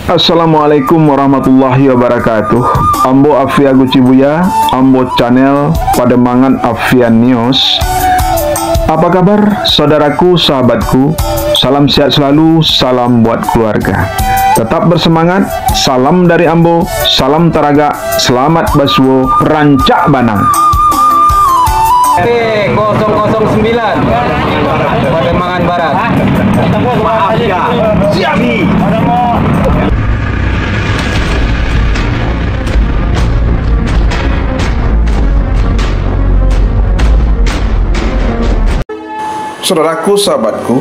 Assalamualaikum warahmatullahi wabarakatuh. Ambo Afia Gucibuya, Ambo channel Pademangan Afian News. Apa kabar saudaraku, sahabatku? Salam sehat selalu, salam buat keluarga. Tetap bersemangat, salam dari Ambo, salam Taraga, selamat Basuo, Rancak Banang. 009 Pademangan Barat. Maaf ya. Siap. Saudaraku, sahabatku,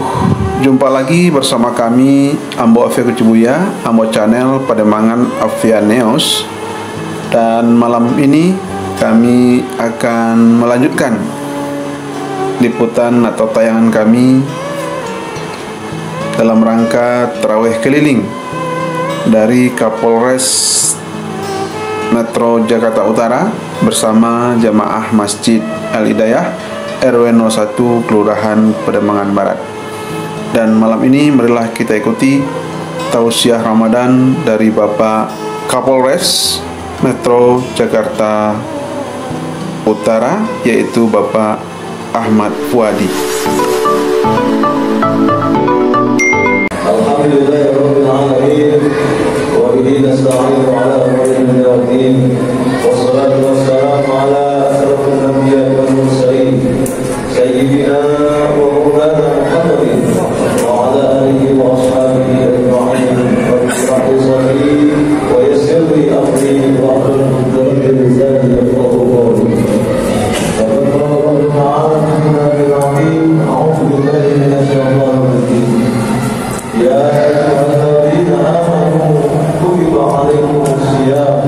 jumpa lagi bersama kami Ambo Afia Gucibuya, Ambo channel Pademangan Afian News. Dan malam ini kami akan melanjutkan liputan atau tayangan kami dalam rangka tarawih keliling dari Kapolres Metro Jakarta Utara bersama jamaah Masjid Al-Hidayah RW 01 Kelurahan Pademangan Barat. Dan malam ini marilah kita ikuti tausiah Ramadan dari Bapak Kapolres Metro Jakarta Utara, yaitu Bapak Ahmad Fuadi. Alhamdulillahirabbil alamin wa bihi nasta'inu ala umuri din wassalatu wassalamu ala asyrafil anbiya'i wal mursalin sayyidina wa maulana Muhammadin wa ala alihi wa ashabihi ajma'in. Rabbi shalli wa yassir li amri wa hlul 'uqdatam min lisani yafqahu qawli. Ya ayyuhalladzina amanu kutiba 'alaikumus shiyam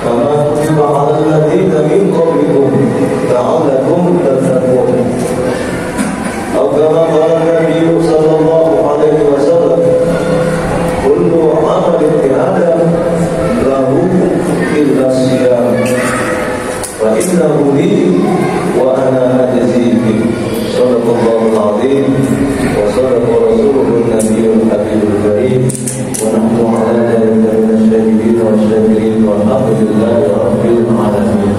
kama kutiba 'alal ladzina min qablikum la'allakum tattaqun. Atau kama qala Nabi sallallahu alaihi wasallam, kullu 'amalin ibni adam lahu illa shiyam fa innahu li wa ana ajzi bihi. Shadaqallahul 'azim wa shadaqa rasuluhun nabiyyul habibul karim wa nahnu 'ala dhalika minasyahidin wa syakirin walhamdulillahi rabbil alamin.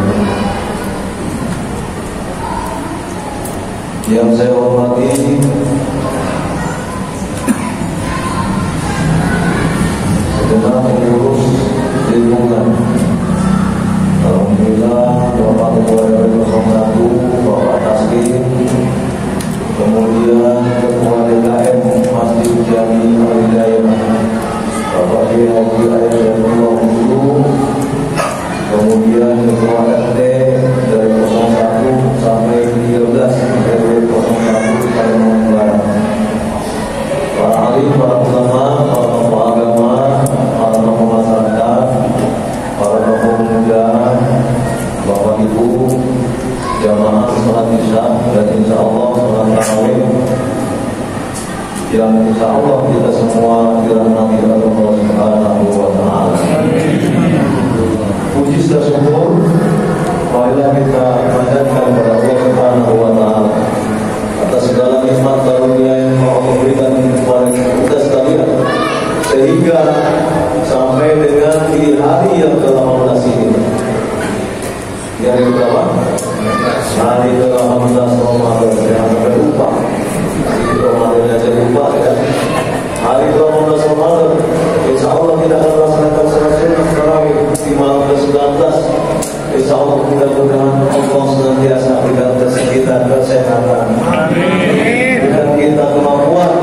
Yang saya hormati segenap pengurus lingkungan, alhamdulillah Bapak Ketua RW 01 Bapak Taslim, kemudian Ketua DKM Masjid Jami Al-Hidayah Bapak Haji Ayatullah Hulu, kemudian Ketua RT dari 01 sampai 13 RW 01 Pademangan Barat, para alim, para ulama, para tokoh agama, para tokoh masyarakat, para tokoh muda, Bapak Ibu, jamaah sholat isya dan insya Allah sholat tarawih yang insya Allah kita semua dirahmati oleh Allah Subhanahu wa Ta'ala. Puji dan syukur marilah kita panjatkan kepada Allah Subhanahu wa Ta'ala atas segala nikmat karunia yang Allah berikan kepada kita sekalian, sehingga sampai dengan di hari yang ke-18 ini, yang berapa? Hari ke-18 Ramadan, yang sampai lupa. Ramadan aja lupa ya. Hari ke-18 Ramadan, insya Allah kita akan melaksanakan salat sunnah tarawih di malam ke-19. Insya Allah mudah-mudahan Allah senantiasa berikan kita kesehatan, berikan kita kemampuan,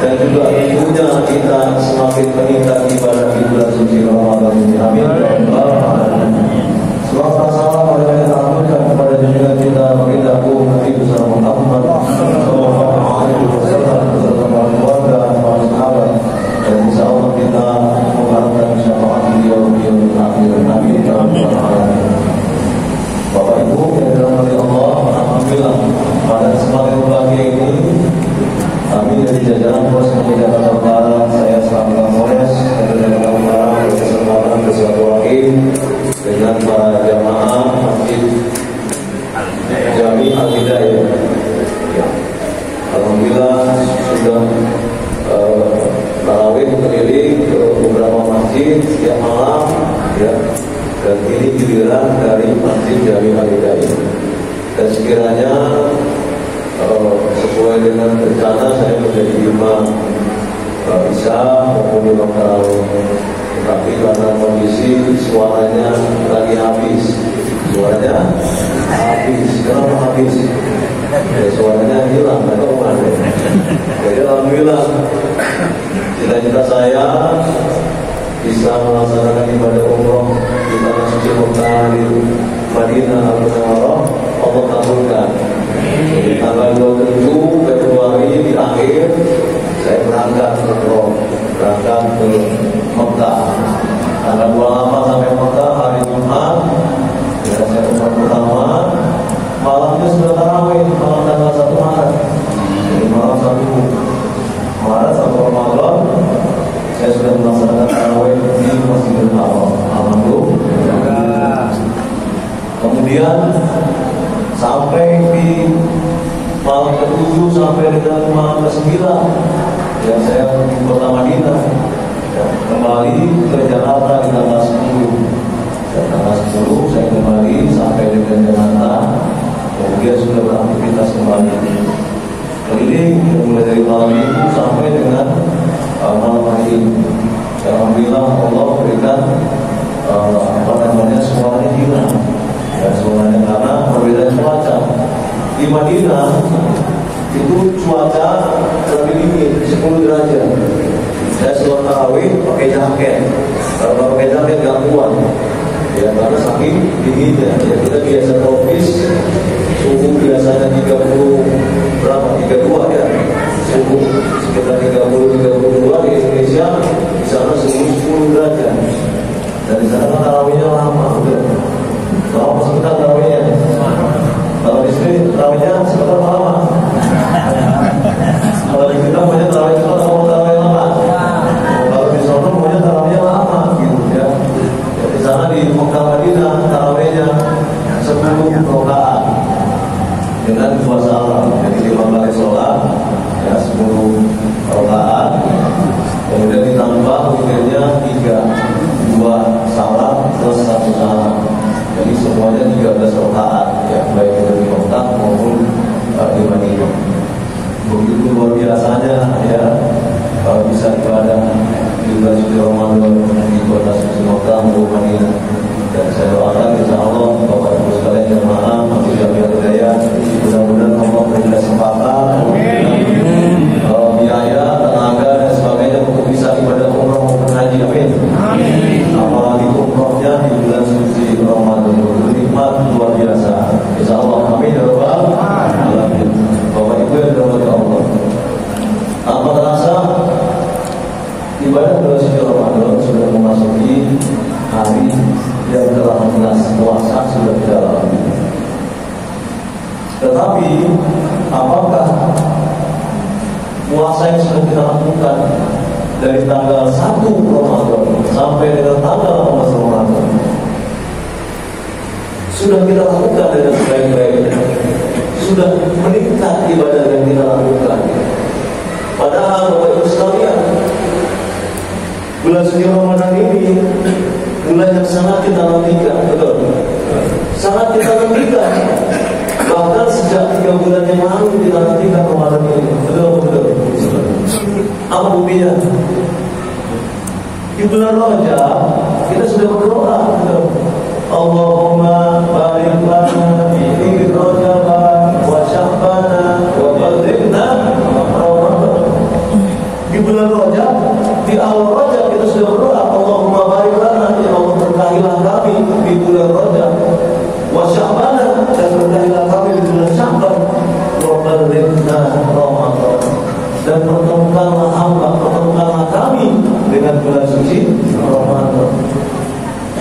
dan juga tentunya kita semakin meningkat ibadah di bulan suci Ramadan ini. Amin. Selamat salam pada kita aturkan kepada junjungan kita bagindaku Nabi besar Muhammad sallallahu alaihi wasallam beserta para keluarga, para sahabat, dan insya Allah kita mengharapkan syafaat beliau di yaumil akhir. Amin. Bapak Ibu yang dirahmati Allah, alhamdulillah pada kesempatan berbahagia ini kami dari jajaran Polres Metro Jakarta Utara, saya selaku Kapolres Metro Jakarta Utara berkesempatan bersatu wakil dengan para jamaah Masjid Jami Al-Hidayah. Alhamdulillah sudah tarawih keliling ke beberapa masjid setiap malam, ya. Dan ini giliran dari Masjid Jami Al-Hidayah. Dan sekiranya sesuai dengan rencana saya menjadi imam Isya maupun imam tarawih, tetapi karena kondisi suaranya lagi habis, kenapa habis? Ya, suaranya hilang, atau mana? Jadi alhamdulillah, cita-cita saya bisa melaksanakan ibadah umroh di tanah suci Mekah di Madinah Al-Munawwarah, Allah kabulkan. Jadi tanggal 27 Februari di akhir saya berangkat ke Mekah. Tanggal 28 sampai Mekah hari Jumat, ya, saya umroh pertama. Malamnya sudah tarawih, malam tanggal 1 Maret. Jadi malam 1 Maret sampai Ramadan saya sudah melaksanakan tarawih di Masjidil Haram. Alhamdulillah. Kemudian sampai di malam ke-7 sampai dengan malam ke-9, ya saya di kota Madinah, ya, kembali ke Jakarta di tanggal 10. Dan tanggal 10 saya kembali sampai dengan Jakarta. Kemudian sudah beraktivitas kembali keliling mulai dari malam itu sampai dengan malam hari ini. Alhamdulillah Allah berikan suaranya hilang, ya, suaranya karena perbedaan cuaca. Di Madinah itu cuaca lebih dingin 10 derajat. Saya sholat tarawih pakai jaket, kalau pakai jaket gak kuat, ya, karena saking dinginnya. Ya, kita biasa tropis, suhu biasanya 32 ya, suhu sekitar 30-32. Di Indonesia di sana suhu 10 derajat. Dan di sana kan tarawihnya lama, betul. Lama sebentar tarawihnya. Kalau di sini tarawihnya sebentar lama. Kalau di kita punya tarawih cepat, mau tarawih lama. Kalau di sana punya tarawihnya lama, gitu ya. Di sana di Mekah Madinah tarawihnya 10 rakaat dengan 2 salam. Jadi 5 kali sholat, ya, 10 rakaat. Kemudian ditambah witirnya 2 salam plus 1 salam. Jadi semuanya 13 rakaat, ya, baik itu di Mekah maupun di Madinah. Begitu luar biasanya, ya, bisa ibadah di bulan suci Ramadan di kota suci Mekah maupun Madinah. Dan saya doakan insya Allah Bapak Ibu sekalian jemaah Masjid Jami Al-Hidayah, mudah-mudahan Allah beri kesempatan, biaya, tenaga dan sebagainya untuk bisa ibadah umroh maupun haji. Amin. Apalagi umrohnya di bulan suci Ramadan nikmat luar biasa. Insya Allah. Amin ya rabbal alamin. Bapak Ibu yang dirahmati Allah, tanpa terasa ibadah bulan suci Ramadan sudah memasuki hari yang ke-18 puasa sudah kita lalui. Tetapi apakah puasa yang sudah kita lakukan dari tanggal 1 Ramadan sampai dengan tanggal 18 Ramadan sudah kita lakukan dengan sebaik-baiknya? Sudah meningkat ibadah yang kita lakukan? Padahal Bapak Ibu sekalian, bulan suci Ramadan ini bulan yang sangat kita nantikan, betul? Sangat kita nantikan. Bahkan sejak 3 bulan yang lalu kita nantikan Ramadan ini, betul? Apa buktinya? Di bulan Rajab kita sudah berdoa, betul? Allahumma barik lana fi Rajab wa Sya'ban wa ballighna Ramadan. Di bulan Rajab, di awal Rajab kita sudah berdoa, Allahumma barik lana, ya Allah berkahilah kami di bulan Rajab, wa Sya'ban, dan berkahilah kami di bulan Sya'ban, wa ballighna Ramadan, dan pertemukanlah kami dengan bulan suci Ramadan.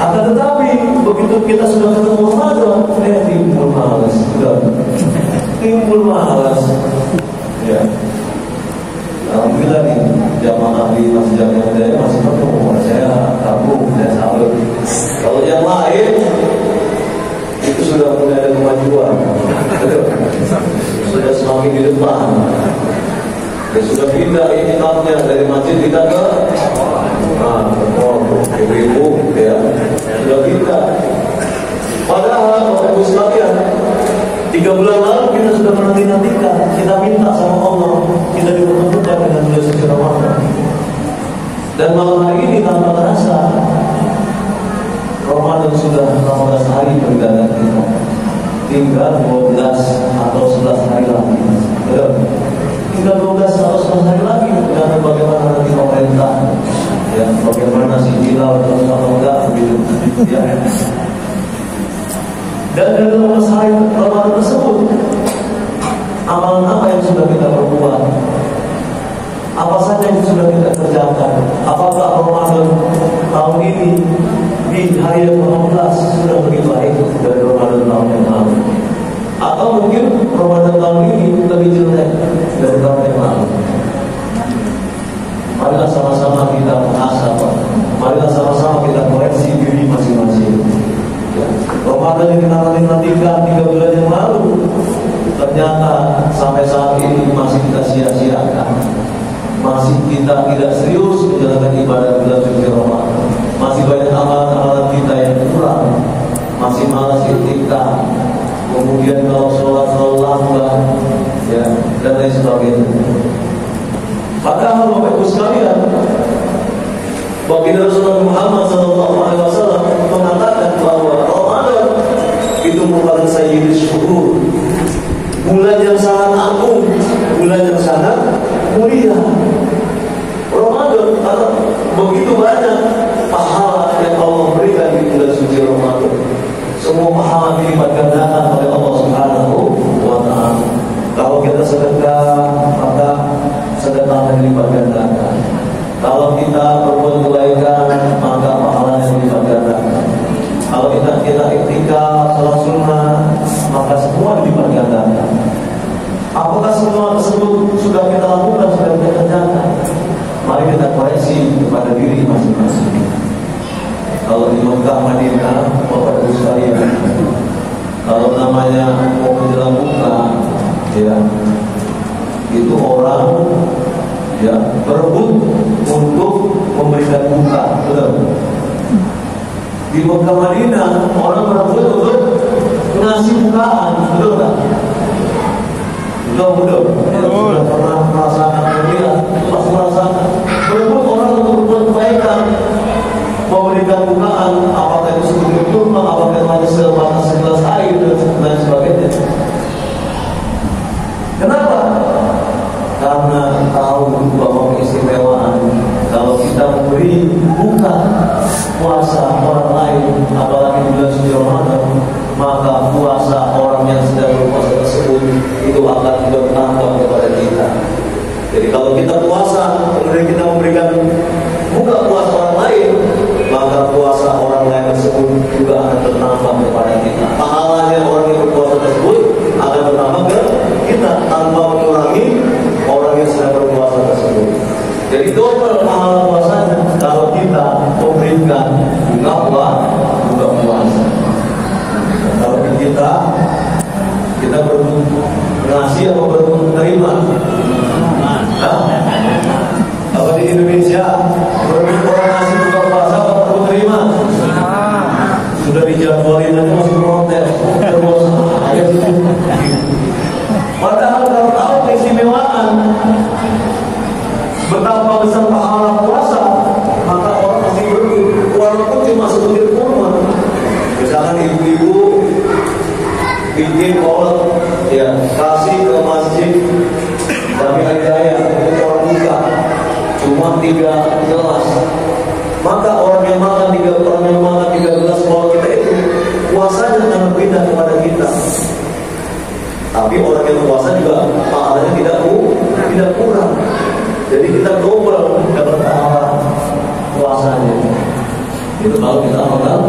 Akan tetapi begitu kita sudah ketemu Ramadan, timbul malas, timbul malas, ya. Alhamdulillah nih jamaah di Masjid Jami Al-Hidayah masih penuh. Saya kagum, saya salut. Kalau yang lain itu sudah mulai ada kemajuan, sudah semakin di depan. Ya, sudah pindah ini tahunnya dari masjid kita ke Dan malam hari ini tanpa terasa Ramadan sudah 15 hari berjalan kita. Tinggal 12 atau 11 hari lagi. Betul? Tinggal 12 atau 11 hari lagi. Dan bagaimana nanti pemerintah, ya, bagaimana si Bilal atau enggak begitu, ya. Dan dari 12 hari Ramadan tersebut, amalan apa yang sudah kita perbuat? Apa saja yang sudah kita kerjakan? Apakah Ramadan tahun ini di hari yang ke-15 sudah lebih baik dari Ramadan tahun yang lalu? Atau mungkin Ramadan tahun ini lebih jelek dari tahun yang lalu? Marilah sama-sama kita muhasabah. Marilah sama-sama kita koreksi diri masing-masing. Ya. Ramadan yang kita nantikan 3 bulan yang lalu, ternyata sampai saat ini masih kita sia-siakan. Masih kita tidak serius menjalankan ibadah bulan suci Ramadan. Masih banyak amalan-amalan kita yang kurang. Masih malas iktikaf. Kemudian kalau sholat lambat, ya, dan lain sebagainya. Padahal Bapak Ibu sekalian, baginda Rasulullah Muhammad SAW mengatakan bahwa Ramadan itu merupakan sayyidul syuhur, bulan yang sangat agung, bulan yang sangat mulia. Ramadan karena begitu banyak pahala yang Allah berikan di bulan suci Ramadan. Semua pahala dilipat gandakan oleh Allah Subhanahu wa Ta'ala. Kalau kita sedekah, maka sedekah dilipat gandakan. Kalau kita berbuat kebaikan, maka pahalanya dilipat gandakan. Kalau kita iktikaf, salat sunnah, maka semua dilipat gandakan. Apakah semua tersebut sudah kita lakukan, sudah kita kerjakan? Mari kita koreksi kepada diri masing-masing. Kalau di Mekah, Madinah, Bapak Ibu sekalian, kalau namanya mau menjelang buka, ya, itu orang, ya, berebut untuk memberikan buka, betul. Di Mekah, Madinah, orang berebut untuk ngasih bukaan, betul tak? Betul. Sudah pernah merasakan dunia, pas merasakan berebut orang untuk berbuat kebaikan, memberikan bukaan, apakah itu sebutir kurma, apakah hanya sebatas segelas air dan sebagainya. Kenapa? Karena tahu bahwa keistimewaan kalau kita memberi buka puasa orang lain, apalagi bulan suci Ramadan, maka puasa orang yang sedang berpuasa tersebut itu akan berdampak kepada kita. Jadi kalau kita puasa, kemudian kita memberikan buka puasa orang lain, maka puasa orang lain tersebut juga akan berdampak kepada kita. Pahalanya orang yang berpuasa tersebut akan berdampak ke kita tanpa mengurangi orang yang sedang berpuasa tersebut. Jadi double pahala puasanya kalau kita memberikan buka puasa. Kalau kita ngasih atau menerima, kalau di Indonesia orang ngasih buka puasa atau menerima, sudah dijadwalin aja masih protes. Padahal kalau tahu keistimewaan betapa besar pahala puasa, maka orang masih berburu, walaupun cuma sebutir kurma. Misalkan ibu-ibu bikin kolak, ya, kasih ke masjid kami raya untuk orang buka cuma 3 gelas, maka orang yang makan 3 gelas kolak kita itu puasanya akan berpindah kepada kita. Tapi orang yang puasa juga pahalanya tidak kurang. Jadi kita double dapat pahala puasanya. Itu kalau kita amalkan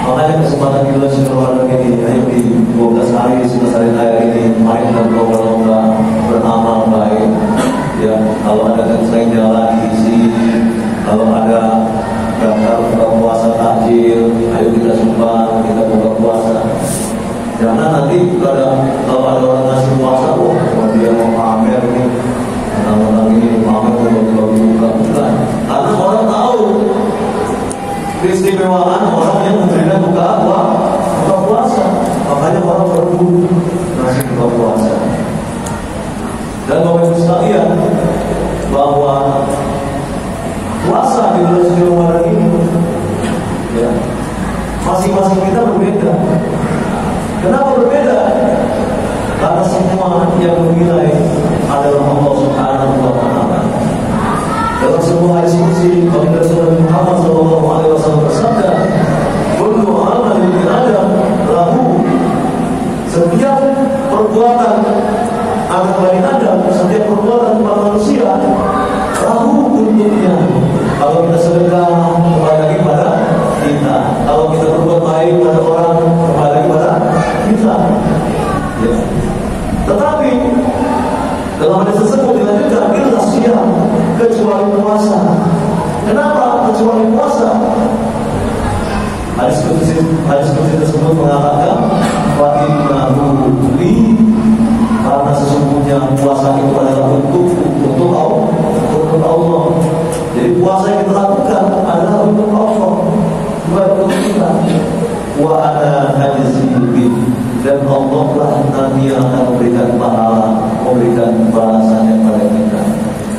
makanya kesempatan di bulan suci Ramadan ini, ayo di 12 hari 11 hari raya ini, mari kita berlomba beramal baik. Ya, kalau ada yang selain jalan diisi, kalau ada daftar buka puasa takjil, ayo kita sumbang, kita buka puasa. Jangan nanti kalau ada orang ngasih puasa, dia mau pamer ini, orang ini pamer mau bagi-bagi buka. Karena orang tahu keistimewaan orang yang memberikan buka puasa, makanya orang berburu ngasih buka puasa. Dan Bapak Ibu sekalian, bahwa puasa di bulan suci Ramadan ini, ya, masing-masing kita berbeda. Kenapa berbeda? Karena semua yang menilai adalah Allah Subhanahu wa Ta'ala. Dalam sebuah hadis qudsi Baginda Rasulullah Muhammad sallallahu alaihi wasallam bersabda, "Kullu amal ibni Adam lahu." Setiap perbuatan anak Bani Adam, setiap perbuatan manusia lahu untuknya. Kalau kita sedekah, kembali lagi pada kita. Kalau kita berbuat baik pada orang, kembali lagi pada kita. Ya. Tetapi dalam hadis tersebut dilanjutkan, illa siyam, kecuali puasa. Kenapa kecuali puasa? Hadis qudsi tersebut mengatakan, wa innahu li, karena sesungguhnya puasa itu adalah untuk Allah. Jadi puasa yang kita lakukan adalah untuk Allah, bukan untuk kita. Wa ana ajzi, dan Allah lah nanti yang akan memberikan pahala, memberikan balasannya kepada kita.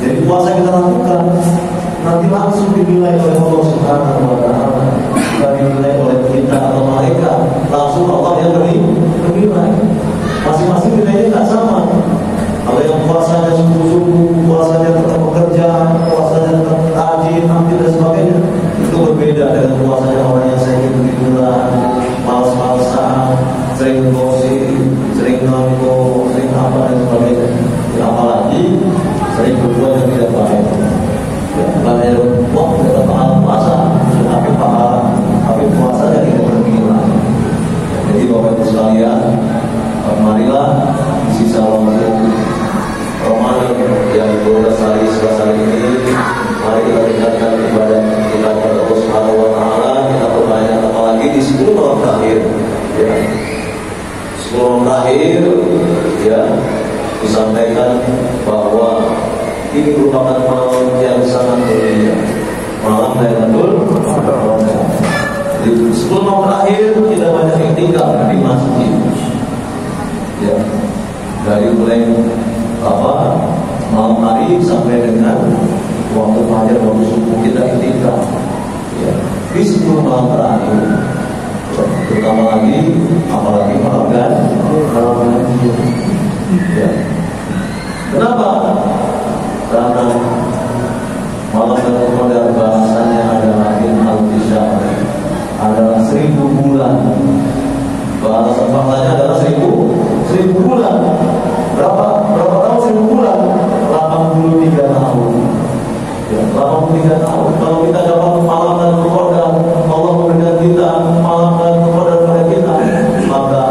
Jadi puasa yang kita lakukan nanti langsung dinilai oleh Allah Subhanahu wa Ta'ala, bukan dinilai oleh kita atau mereka. Langsung Allah yang menilai. Masing-masing nilainya tidak sama. Kalau yang puasanya sungguh-sungguh, puasanya tetap bekerja, puasanya tetap rajin, nanti dan sebagainya, itu berbeda dengan puasanya orang yang sering tiduran, malas-malasan, sering gosip, sering nongkrong, sering apa dan sebagainya. Ya, apalagi sering berbuat yang tidak baik. Ya, bukan hanya tidak pahala puasa, tapi puasanya tidak bernilai. Jadi Bapak Ibu sekalian, marilah sisa waktu Ramadan yang 12 hari setelah ini, mari kita tingkatkan ibadah kita kepada Allah Subhanahu wa Ta'ala. Kita perbanyak, apalagi di 10 malam terakhir, ya, 10 malam terakhir, ya, disampaikan bahwa ini merupakan malam yang sangat mulia, malam Lailatul Qadar. Di 10 malam terakhir kita banyak iktikaf di masjid, ya, dari mulai malam hari sampai dengan waktu fajar, waktu subuh kita iktikaf, ya, di 10 malam terakhir, terutama lagi apalagi malam ganjil, ya. Kenapa? Karena malam Lailatul Qadar bahasanya adalah al-tisha, adalah 1000 bulan. Bahasa faktanya adalah 1000 bulan. Berapa tahun 1000 bulan? 83 tahun. Ya, 83 tahun. Kalau kita dapat malam Lailatul Qadar, Allah memberikan kita malam Lailatul Qadar kepada kita, maka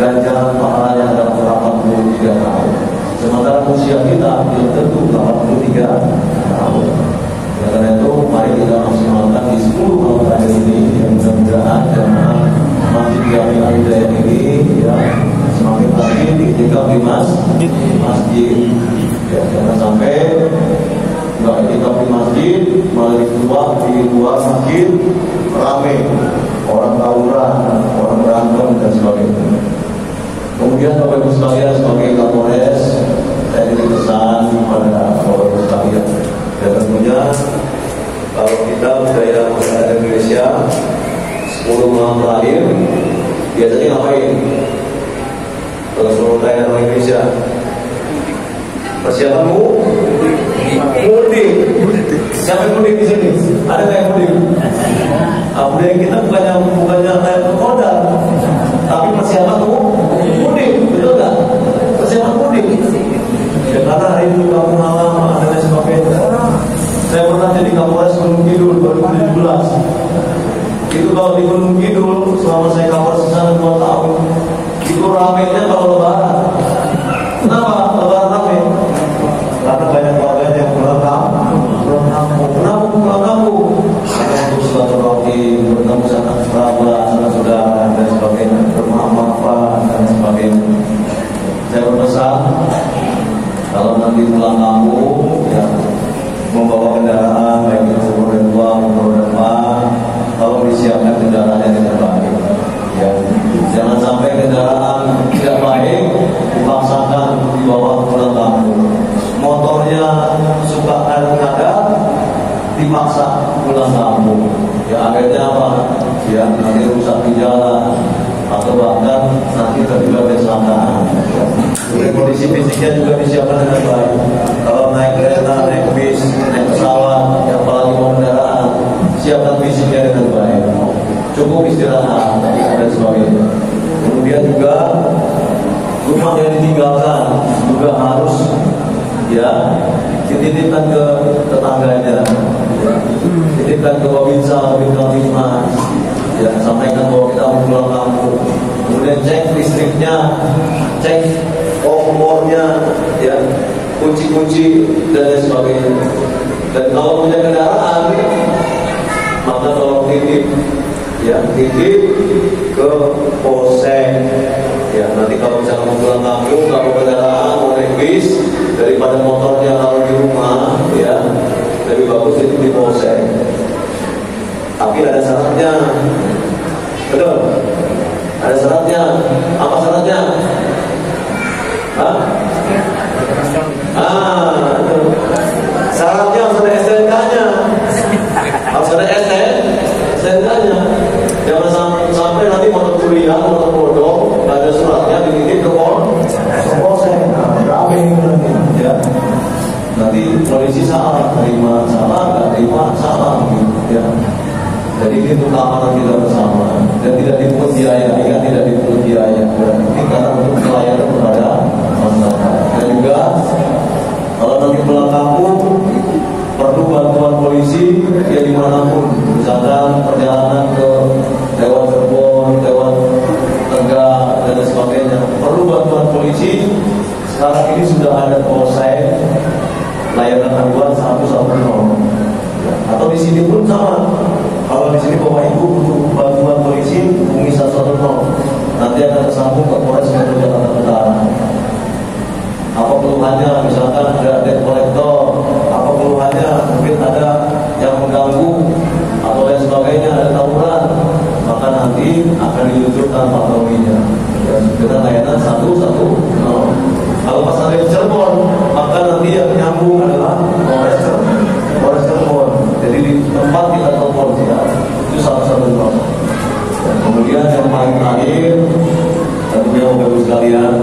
ganjaran pahalanya adalah 83 tahun. Sementara usia kita belum tentu 83 tahun. Ya, karena itu mari kita maksimalkan di 10 malam terakhir ini, yang mudah-mudahan jemaah Masjid Jami Al-Hidayah ini, ya, semakin lagi diiktikaf di masjid. Ya, jangan sampai nggak iktikaf di masjid, malah di luar masjid ramai, orang tawuran, orang berantem dan sebagainya. Kemudian Bapak Ibu sekalian, sebagai Kapolres, saya ingin pesan kepada Bapak Ibu sekalian. Dan tentunya kalau kita budaya masyarakat Indonesia 10 malam terakhir biasanya ngapain? Kalau seluruh daerah orang Indonesia persiapan mudik. Siapa yang mudik di sini? Ada nggak yang mudik? Budaya kita bukannya Lailatul Qadar, tapi persiapan mudik, betul nggak? Persiapan mudik. Ya, karena hari itu kampung halaman dan lain sebagainya. Saya pernah jadi Kapolres Gunung Kidul 2017. Itu kalau di Gunung Kidul selama saya Kapolres sana 2 tahun, itu ramainya kalau lebaran. Kenapa lebaran ramai? Karena banyak warganya yang pulang kampung. Kenapa pulang kampung? Karena untuk silaturahmi, bertemu sanak kerabat, sanak saudara dan sebagainya, bermaaf-maafan dan sebagainya. Saya berpesan, kalau nanti pulang kampung, ya, membawa kendaraan baik itu roda 2 maupun roda 4, kalau disiapkan kendaraan yang tidak baik, ya, jangan sampai kendaraan tidak baik dipaksa pulang kampung. Ya akhirnya apa? Ya nanti rusak di jalan atau bahkan nanti terlibat kecelakaan. Ya. Kondisi fisiknya juga disiapkan dengan baik. Kalau naik kereta, naik bis, naik pesawat, ya, apalagi mau kendaraan, siapkan fisiknya dengan baik. Cukup istirahat dan sebagainya. Kemudian juga rumah yang ditinggalkan juga harus ya dititipkan ke tetangganya, ya. Titipkan ke Wabinsa, Wabinsa, ya, sampaikan bahwa kita mau pulang kampung. Kemudian cek listriknya, cek kompornya, ya, kunci-kunci dan lain sebagainya. Dan kalau punya kendaraan, maka tolong titip, ya, titip ke polsek. Ya, nanti kalau misalnya mau pulang kampung, kalau kendaraan mau naik bis, daripada motornya kalau di rumah, ya, lebih bagus itu di polsek. Tapi ada syaratnya, betul? Ada syaratnya. Apa syaratnya? Hah? Syaratnya harus ada STNK-nya. Harus ada STNK-nya. Jangan sampai nanti motor kuliah, motor bodong, ada suratnya dititip ke polsek. Rame nanti, ya. Nanti polisi salah, terima salah, nggak terima salah, ya. Jadi itu keamanan kita bersama dan tidak dipungut biaya, tidak dipungut biaya. Berarti karena untuk pelayanan kepada masyarakat. Dan juga kalau nanti pulang kampung perlu bantuan polisi ya dimanapun, misalkan perjalanan ke lewat Cirebon, lewat Tegal dan sebagainya, perlu bantuan polisi. Sekarang ini sudah ada polsek layanan aduan 110. Atau di sini pun sama. Kalau di sini Bapak Ibu butuh bantuan polisi, hubungi 110. Nanti akan tersambung ke Polres Metro Jakarta Utara. Apa keluhannya? Misalkan ada debt collector, apa keluhannya? Mungkin ada yang mengganggu atau lain sebagainya, ada tawuran, maka nanti akan diluncurkan patrolinya. Dengan layanan 110. Kalau pas ada di Cirebon, maka nanti yang menyambung adalah Polres Cirebon. Jadi di tempat kita telepon ya, itu 110. Kemudian yang paling terakhir, tentunya Bapak Ibu sekalian,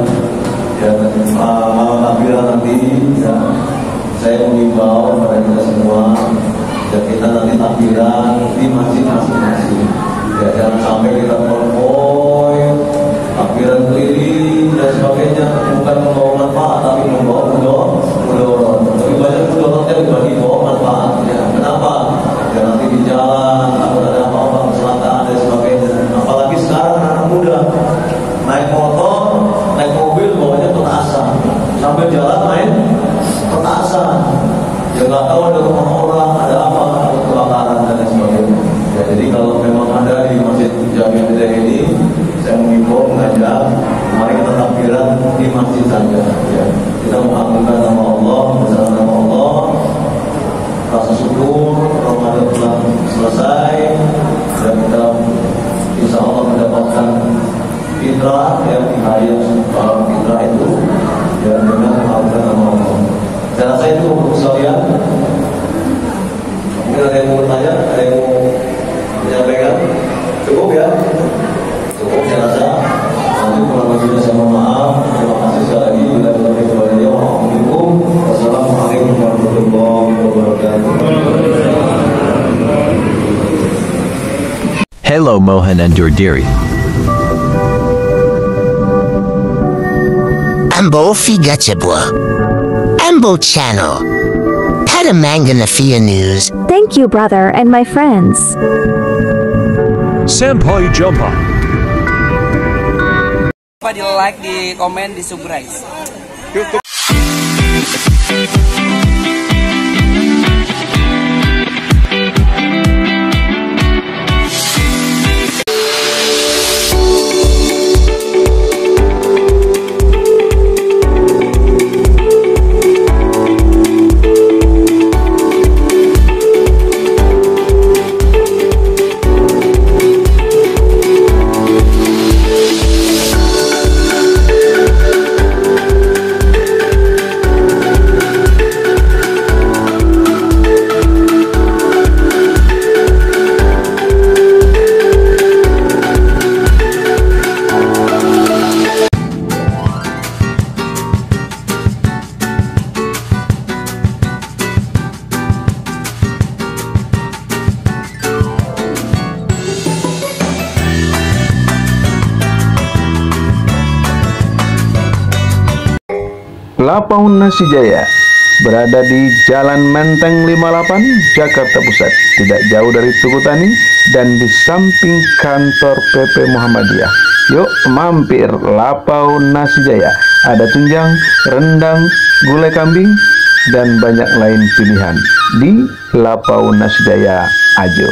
ya, malam takbiran nanti, ya, saya mengimbau kepada kita semua, ya, kita nanti takbiran di masjid masing-masing. Ya, jangan sampai kita konvoy, takbiran keliling dan sebagainya, bukan membawa manfaat tapi membawa mudarat. Lebih banyak mudaratnya dibagi bawa manfaat. Ya, kenapa? Ya nanti di jalan takut ada apa-apa kecelakaan dan sebagainya. Apalagi sekarang anak muda naik motor, naik mobil bawanya petasan, sambil jalan main petasan. Ya nggak tahu ada rumah orang, ada apa, ada kebakaran dan sebagainya. Ya, jadi kalau memang ada di Masjid Jami Hidayah ini, saya mengimbau mengajak, mari kita takbiran di masjid saja. Ya, kita mengagungkan nama Allah, bersama nama Allah, rasa syukur Ramadan telah selesai dan kita insya Allah mendapatkan fitrah yang dihayat fitrah itu dan dengan mengagungkan nama Allah. Saya rasa itu untuk sekalian. Mungkin ada yang mau bertanya, ada yang mau menyampaikan? Cukup ya? Cukup saya rasa. Nanti kurang lebihnya saya mohon maaf. Terima kasih sekali lagi. Bila bertemu kepada dia, wassalamualaikum warahmatullahi wabarakatuh. Hello Mohan and Durdiri. Ambo Figachebwa. Ambo Channel. Padamanganafia News. Thank you, brother and my friends. Senpai Jumpa. Lupa di like, di komen, di subscribe. Lapau Nasi Jaya berada di Jalan Menteng 58, Jakarta Pusat, tidak jauh dari Tugu Tani dan di samping kantor PP Muhammadiyah. Yuk mampir Lapau Nasi Jaya. Ada tunjang, rendang, gulai kambing, dan banyak lain pilihan di Lapau Nasi Jaya. Ajo.